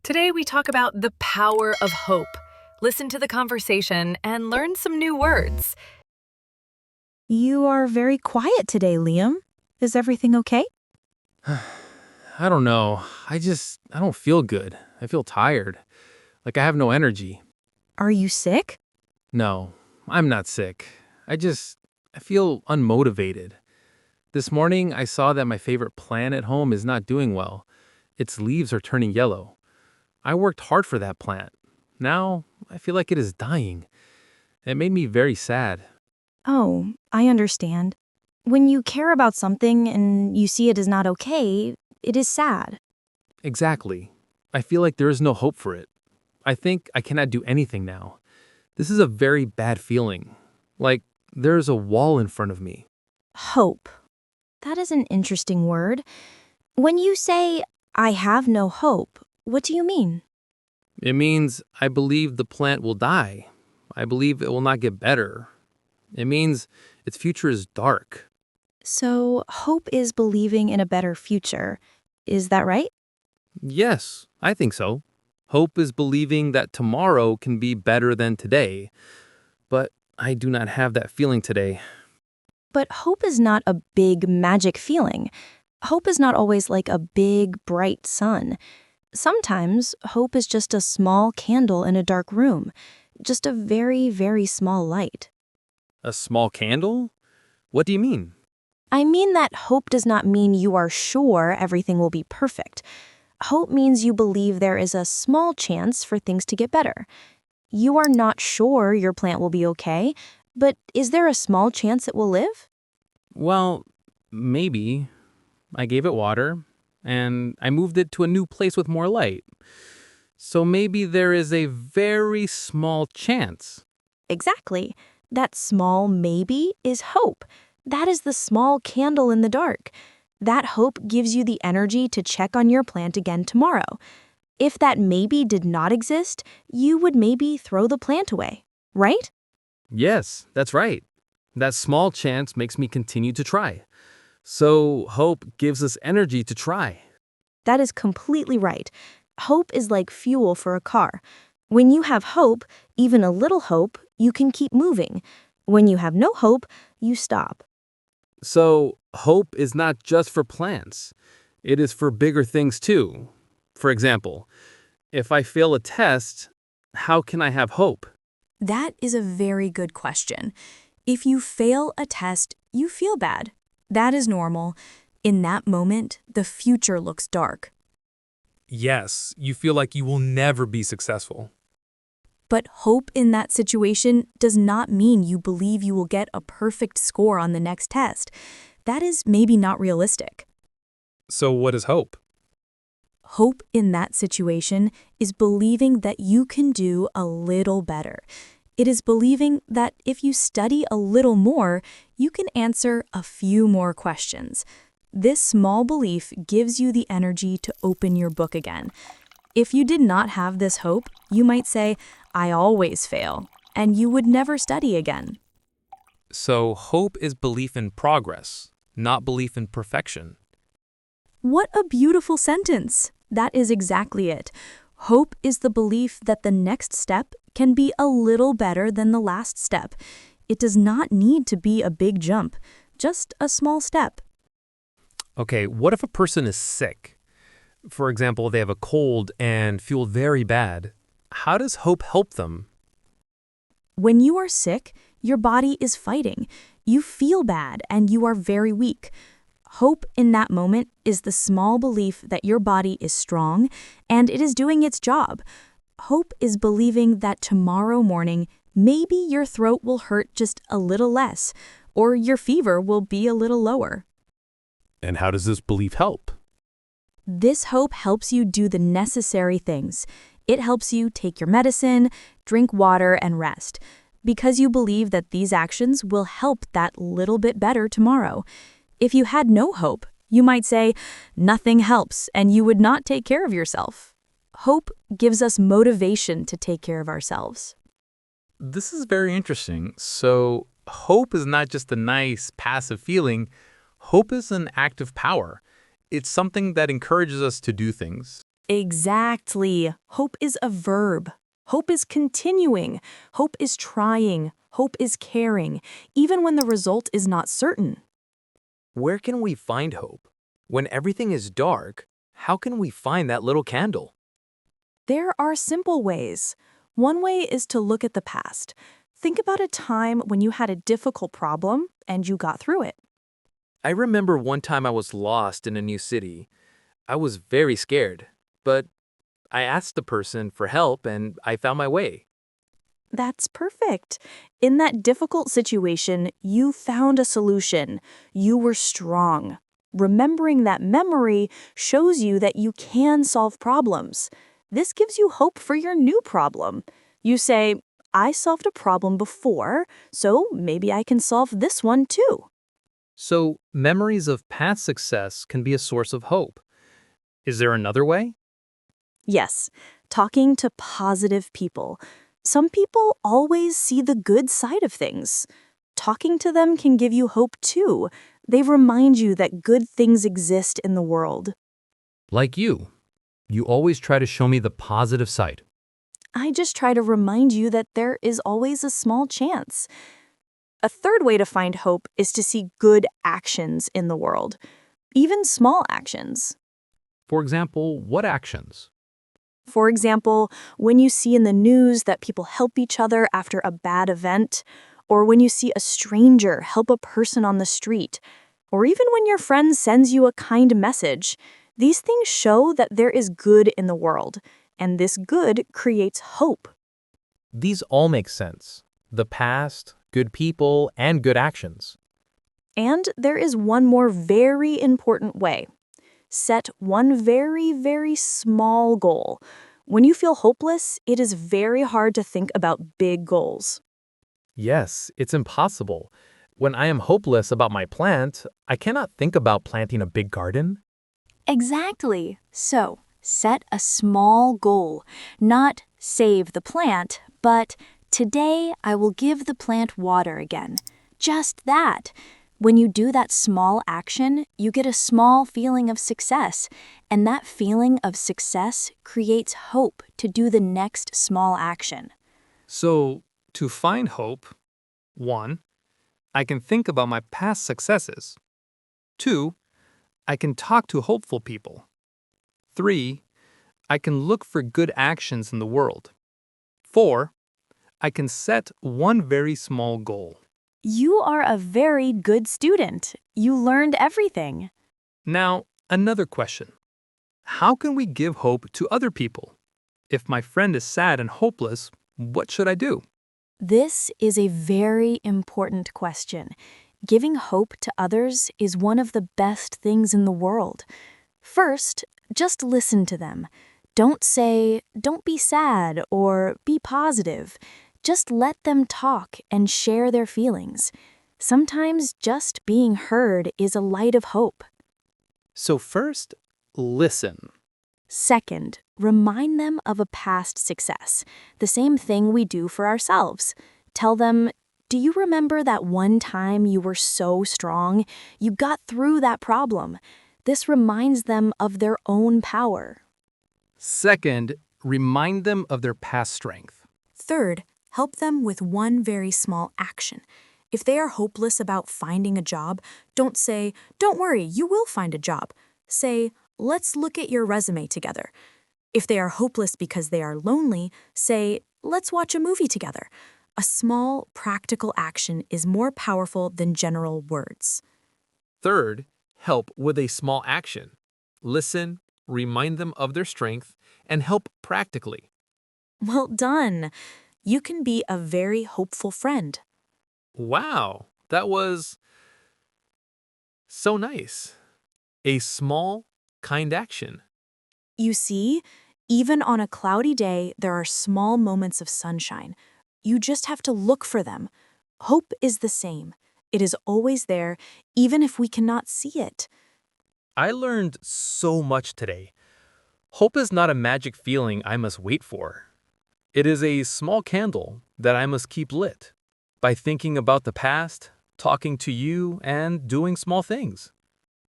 Today, we talk about the power of hope. Listen to the conversation and learn some new words. You are very quiet today, Liam. Is everything okay? I don't know. I don't feel good. I feel tired. Like I have no energy. Are you sick? No, I'm not sick. I feel unmotivated. This morning, I saw that my favorite plant at home is not doing well. Its leaves are turning yellow. I worked hard for that plant. Now, I feel like it is dying. It made me very sad. Oh, I understand. When you care about something and you see it is not okay, it is sad. Exactly. I feel like there is no hope for it. I think I cannot do anything now. This is a very bad feeling. Like there is a wall in front of me. Hope. That is an interesting word. When you say, I have no hope, what do you mean? It means I believe the plant will die. I believe it will not get better. It means its future is dark. So, hope is believing in a better future. Is that right? Yes, I think so. Hope is believing that tomorrow can be better than today. But I do not have that feeling today. But hope is not a big magic feeling. Hope is not always like a big, bright sun. Sometimes hope is just a small candle in a dark room, just a very, very small light. A small candle? What do you mean? I mean that hope does not mean you are sure everything will be perfect. Hope means you believe there is a small chance for things to get better. You are not sure your plant will be okay, but is there a small chance it will live? Well, maybe. I gave it water, and I moved it to a new place with more light. So maybe there is a very small chance. Exactly. That small maybe is hope. That is the small candle in the dark. That hope gives you the energy to check on your plant again tomorrow. If that maybe did not exist, you would maybe throw the plant away, right? Yes, that's right. That small chance makes me continue to try. So hope gives us energy to try. That is completely right. Hope is like fuel for a car. When you have hope, even a little hope, you can keep moving. When you have no hope, you stop. So hope is not just for plants. It is for bigger things too. For example, if I fail a test, how can I have hope? That is a very good question. If you fail a test, you feel bad. That is normal. In that moment, the future looks dark. Yes, you feel like you will never be successful. But hope in that situation does not mean you believe you will get a perfect score on the next test. That is maybe not realistic. So what is hope? Hope in that situation is believing that you can do a little better. It is believing that if you study a little more, you can answer a few more questions. This small belief gives you the energy to open your book again. If you did not have this hope, you might say, I always fail, and you would never study again. So hope is belief in progress, not belief in perfection. What a beautiful sentence! That is exactly it. Hope is the belief that the next step can be a little better than the last step. It does not need to be a big jump, just a small step. Okay, what if a person is sick? For example, they have a cold and feel very bad. How does hope help them? When you are sick, your body is fighting. You feel bad and you are very weak. Hope in that moment is the small belief that your body is strong and it is doing its job. Hope is believing that tomorrow morning, maybe your throat will hurt just a little less, or your fever will be a little lower. And how does this belief help? This hope helps you do the necessary things. It helps you take your medicine, drink water, and rest, because you believe that these actions will help that little bit better tomorrow. If you had no hope, you might say, nothing helps, and you would not take care of yourself. Hope gives us motivation to take care of ourselves. This is very interesting. So hope is not just a nice, passive feeling. Hope is an active power. It's something that encourages us to do things. Exactly. Hope is a verb. Hope is continuing. Hope is trying. Hope is caring, even when the result is not certain. Where can we find hope? When everything is dark, how can we find that little candle? There are simple ways. One way is to look at the past. Think about a time when you had a difficult problem and you got through it. I remember one time I was lost in a new city. I was very scared, but I asked the person for help and I found my way. That's perfect. In that difficult situation, you found a solution. You were strong. Remembering that memory shows you that you can solve problems. This gives you hope for your new problem. You say, I solved a problem before, so maybe I can solve this one too. So, memories of past success can be a source of hope. Is there another way? Yes, talking to positive people. Some people always see the good side of things. Talking to them can give you hope too. They remind you that good things exist in the world. Like you. You always try to show me the positive side. I just try to remind you that there is always a small chance. A third way to find hope is to see good actions in the world, even small actions. For example, what actions? For example, when you see in the news that people help each other after a bad event, or when you see a stranger help a person on the street, or even when your friend sends you a kind message, these things show that there is good in the world, and this good creates hope. These all make sense. The past, good people, and good actions. And there is one more very important way. Set one very, very small goal. When you feel hopeless, it is very hard to think about big goals. Yes, it's impossible. When I am hopeless about my plant, I cannot think about planting a big garden. Exactly. So, set a small goal. Not save the plant, but today I will give the plant water again. Just that. When you do that small action, you get a small feeling of success, and that feeling of success creates hope to do the next small action. So, to find hope, 1. I can think about my past successes. 2. I can talk to hopeful people. 3. I can look for good actions in the world. 4. I can set one very small goal. You are a very good student. You learned everything. Now, another question. How can we give hope to other people? If my friend is sad and hopeless, what should I do? This is a very important question. Giving hope to others is one of the best things in the world. First, just listen to them. Don't say, don't be sad or be positive. Just let them talk and share their feelings. Sometimes just being heard is a light of hope. So first, listen. Second, remind them of a past success, the same thing we do for ourselves. Tell them, do you remember that one time you were so strong? You got through that problem. This reminds them of their own power. Second, remind them of their past strength. Third, help them with one very small action. If they are hopeless about finding a job, don't say, don't worry, you will find a job. Say, let's look at your resume together. If they are hopeless because they are lonely, say, let's watch a movie together. A small, practical action is more powerful than general words. Third, help with a small action. Listen, remind them of their strength, and help practically. Well done. You can be a very hopeful friend. Wow, that was so nice. A small, kind action. You see, even on a cloudy day, there are small moments of sunshine. You just have to look for them. Hope is the same. It is always there, even if we cannot see it. I learned so much today. Hope is not a magic feeling I must wait for. It is a small candle that I must keep lit by thinking about the past, talking to you, and doing small things.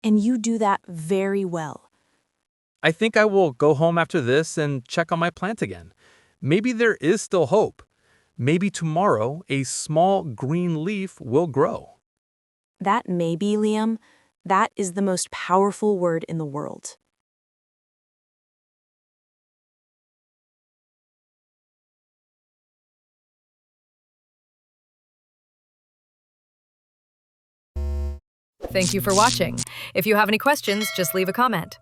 And you do that very well. I think I will go home after this and check on my plant again. Maybe there is still hope. Maybe tomorrow a small green leaf will grow. That maybe, Liam, that is the most powerful word in the world. Thank you for watching. If you have any questions, just leave a comment.